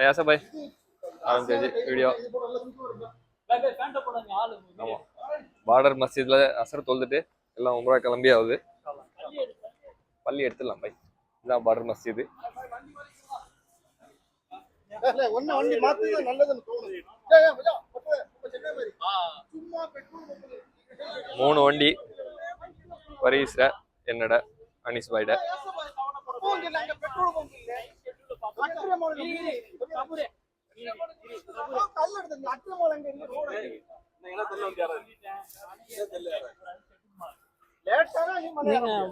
ऐसा भाई வீடியோ ஆமாம் பார்டர் மஸ்ஜிதில் அசர் தொழுதுட்டு எல்லாம் உம்ரா கிளம்பி ஆகுது. பள்ளி எடுத்துடலாம் பை. இதுதான் பார்டர் மஸ்ஜிது. 3 வண்டி பரீஸ்ர என்னோட அனிஸ் பாய்ட.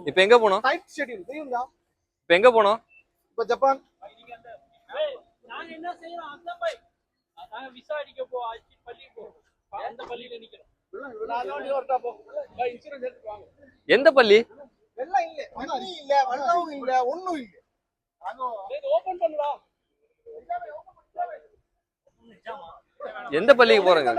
இப்ப எங்க போனோம்? இப்ப எங்க போனோம்? ஜப்பான். எந்த பள்ளி? எந்த பள்ளிக்கு போறீங்க?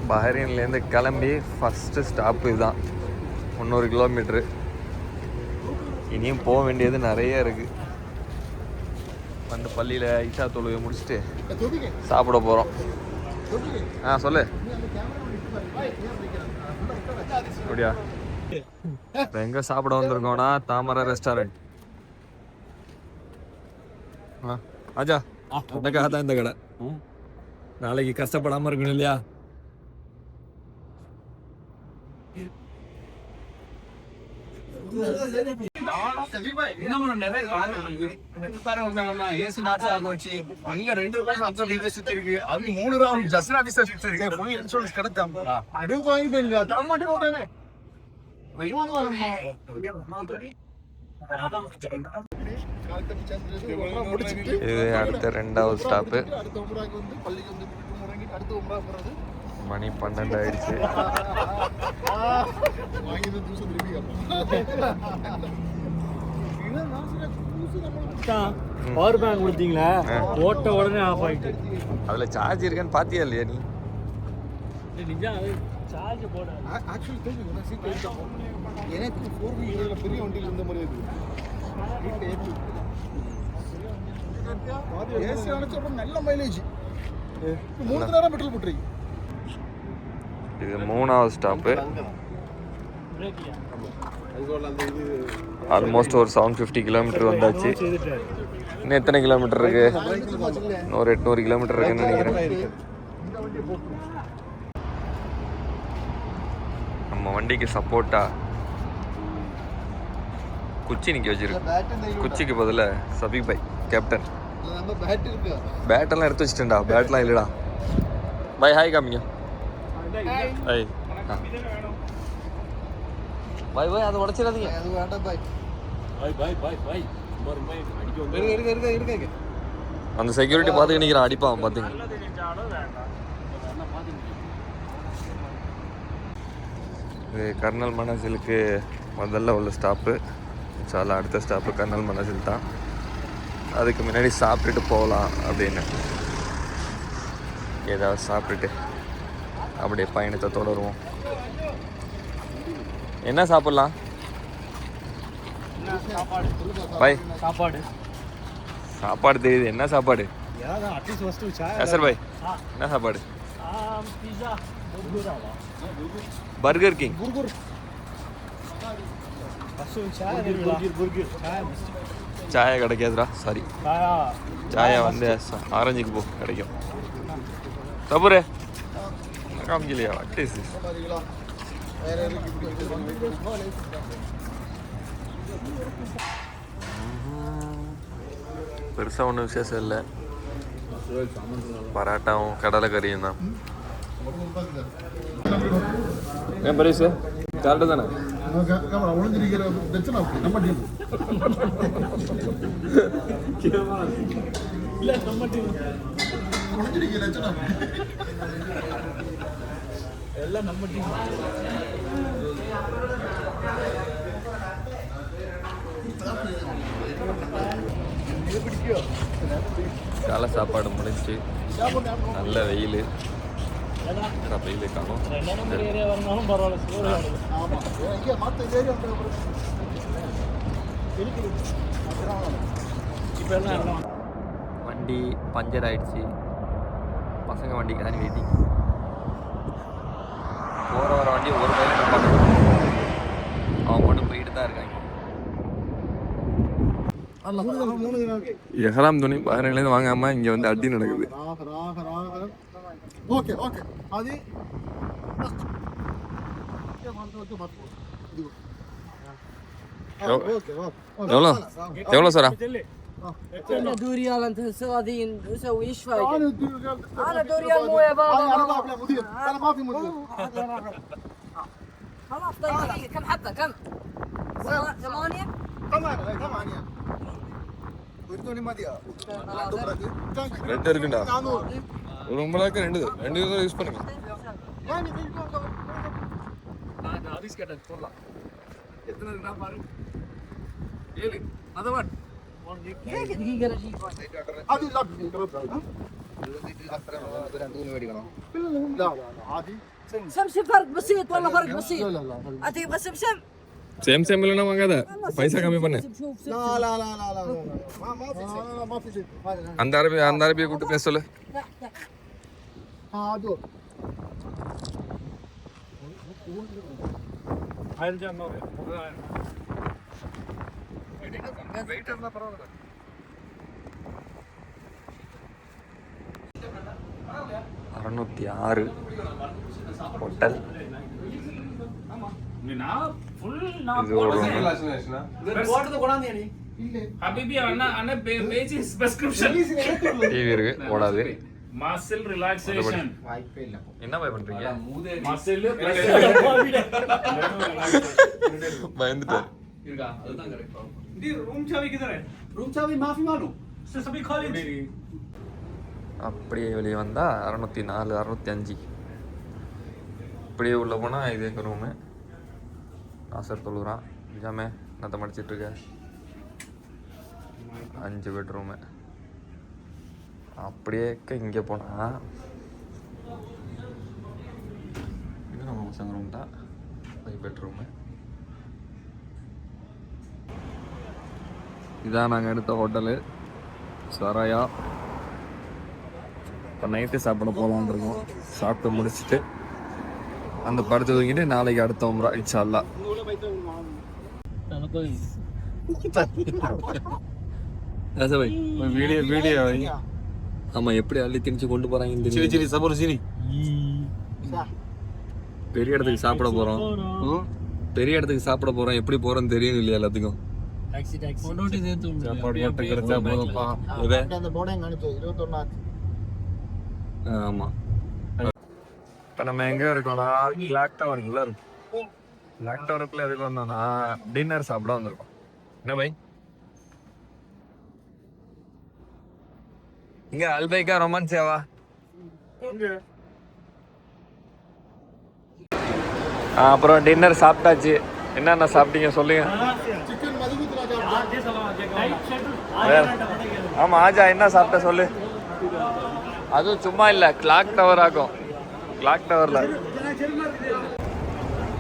பஹ்ரைன்லேருந்து கிளம்பி ஃபஸ்ட்டு ஸ்டாப்பு இதுதான். 300 கிலோமீட்ரு. இனியும் போக வேண்டியது நிறைய இருக்குது. வந்து பள்ளியில் ஐஷா தொழுகை முடிச்சுட்டு சாப்பிட போகிறோம். சொல்லு அப்படியா? இப்போ எங்கே சாப்பிட வந்திருக்கோம்னா தாமரை ரெஸ்டாரண்ட். ஆஜா அதுக்காக தான் இந்த கடை. நாளைக்கு கஷ்டப்படாமல் இருக்கணும் இல்லையா? இது அடுத்த 2வது ஸ்டாப்பு. மணி 12 ஆயிடுச்சு. பவர் பேங்க் கொடுத்தீங்களா? ஓட்ட உடனே ஆஃப் ஆயிட்டு. அதுல சார்ஜ் இருக்கான்னு பாத்தியா இல்லையா நீ? சார்ஜ் போட ஆக்சுவலி தெரியும். எனக்கு 4 பெரிய வண்டியில் இருந்த மாதிரி ஏசி அணைச்ச நல்ல மைலேஜ். 3 நேரம் பெட்ரோல் போட்டுருக்கு. இது 3வது ஸ்டாப்பு. ஆல்மோஸ்ட் ஒரு 750 கிலோமீட்டர் வந்தாச்சு. இன்னும் எத்தனை கிலோமீட்டர் இருக்கு? ஒரு 800 கிலோமீட்டர் இருக்குன்னு நினைக்கிறேன். நம்ம வண்டிக்கு சப்போர்ட்டா குச்சி நிற்க வச்சிருக்கு. குச்சிக்கு பதில் சபீக் பாய் கேப்டன். பேட்டெல்லாம் எடுத்து வச்சுட்டேன்டா. பேட்லாம் இல்லைடா. பாய் ஹாய் காமிங்க. ஹாய் பாய் பாய். அதை உடச்சிடாதீங்க. அந்த செக்யூரிட்டி பார்த்து நிற்கிறான். அடிப்பான் பார்த்துங்க. இது கர்னல் மனாசிலுக்கு முதல்ல உள்ள ஸ்டாப்பு. சால அடுத்த ஸ்டாப்பு கர்னல் மனாசில் தான். அதுக்கு முன்னாடி சாப்பிட்டுட்டு போகலாம் அப்படின்னு ஏதாவது சாப்பிட்டுட்டு அப்படியே பயணத்தை தொடருவோம். என்ன சாப்பிடலாம் பாய்? சாப்பாடு தெரியுது. என்ன சாப்பாடு? சார் பாய் என்ன சாப்பாடு? Burger King. சாயா கிடைக்காதுடா. சாரி, சாயா வந்து ஆரஞ்சுக்கு போ கிடைக்கும். சபுரே காமிக்கலையா? What is this? பெருசாக ஒன்றும் விசேஷம் இல்லை. பராட்டாவும் கடலைக்கறியும் தான். ஏன் பரிசு கரெக்டு தானே? எல்லாம் நம்ம டீம். காலை சாப்பாடு முடிஞ்சு நல்ல வெயில். வெயிலே காணும். ஆமா இங்க மத்த ஏரியா வண்டி பஞ்சர் ஆயிடுச்சு. பசங்க வண்டிக்கு தான் வெயிட்டிங். போகிற வர வண்டி ஒரு கையில் நிப்பாட்டு. அவன் மட்டும் போயிட்டு தான் இருக்காங்க. எஹராம் துணி பஹ்ரைன்லேருந்து வாங்காமல் இங்கே வந்து அடி நடக்குது. ஓகே ஓகே அது எவ்வளோ எவ்வளோ சாரா? انا دور ريال انت سعوديين نسوي ايش فايده؟ انا دور ريال مو يا بابا. انا مدير انا ما في مدير. خلاص طيب دقيقه كم حبه كم؟ 8 8 ഒരു മതിയാ ரெண்டு இருக்குண்டா. ஒரு 9,000 ரெண்டு யூஸ் பண்ணுங்க. எத்தனை இருக்கா பாரு. 7 அதவன் دقيقه رجيب അത് لا عادي سمسم فرق بسيط والله فرق بسيط. تبغى سمسم؟ சேம் சேம் இல்லைன்னா வாங்காத, பைசா கம்மி பண்ணு. شوف لا لا لا لا لا ما في شيء. அந்த அரபியை கூப்பிட்டு பேச சொல்லு. هذول அறுநூத்தி 6 ஹோட்டல். இது ஒரு ஹபிபி அண்ணா அண்ணா பேஜ் சப்ஸ்கிரிப்ஷன் டிவி இருக்கு, ஓடாது. மசில் ரிலாக்சேஷன் என்ன பை பண்றீங்க? மசில் பயந்துட்டேன். இருக்கா அதுதான் கரெக்ட். दी रूम चाबी किधर है? रूम चाबी माफी मालूम से सभी खाली मेरी. அப்படியே வெளியே வந்தா 604 605. இப்படியே உள்ள போனா இது எங்க ரூமு. நாசர் தொழுறான். ஜாமே நத்த மடிச்சிட்டு இருக்க. 5 பெட்ரூமு. அப்படியே இங்கே போனா இது நம்ம பசங்க ரூம் தான். 5 பெட்ரூமு. இதான் நாங்கள் எடுத்த ஹோட்டலு சராயா. இப்போ நைட்டு சாப்பிட போகலான் இருக்கோம். சாப்பிட்டு முடிச்சுட்டு அந்த படத்தை தூங்கிட்டு நாளைக்கு அடுத்த உம்ரா இன்ஷா அல்லாஹ். வீடியோ ஆமாம், எப்படி அள்ளி திணிச்சு கொண்டு போகிறாங்க. பெரிய இடத்துக்கு சாப்பிட போகிறோம். பெரிய இடத்துக்கு சாப்பிட போகிறோம். எப்படி போகிறோன்னு தெரியும் இல்லையா எல்லாத்துக்கும். ஆமா, இப்ப நம்ம எங்க இருக்கோம்னா கிளாக் டவருக்குள்ள இருக்கும். கிளாக் டவருக்குள்ள எதுக்கு வந்தோம்னா டின்னர் சாப்பிட வந்திருக்கோம். என்ன பை? இங்க அல்பைக்கா ரொமான்ஸேவா? அப்புறம் டின்னர் சாப்பிட்டாச்சு. என்னென்ன சாப்பிட்டீங்க சொல்லுங்க. ஆமா ஆஜா, என்ன சாப்பிட்ட சொல்லு. அதுவும் சும்மா இல்ல, கிளாக் டவர் ஆகும். கிளாக் டவர்ல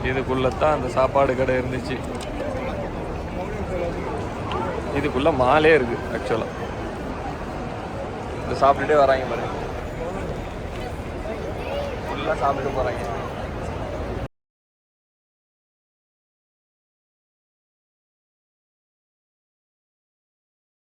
இதுக்குள்ளதான் அந்த சாப்பாடு கடை இருந்துச்சு. இதுக்குள்ள மாலே இருக்கு ஆக்சுவலா. இது சாப்பிட்டுட்டே வராங்க பாருங்க, ஃபுல்லா சாப்பிட்டு போறாங்க.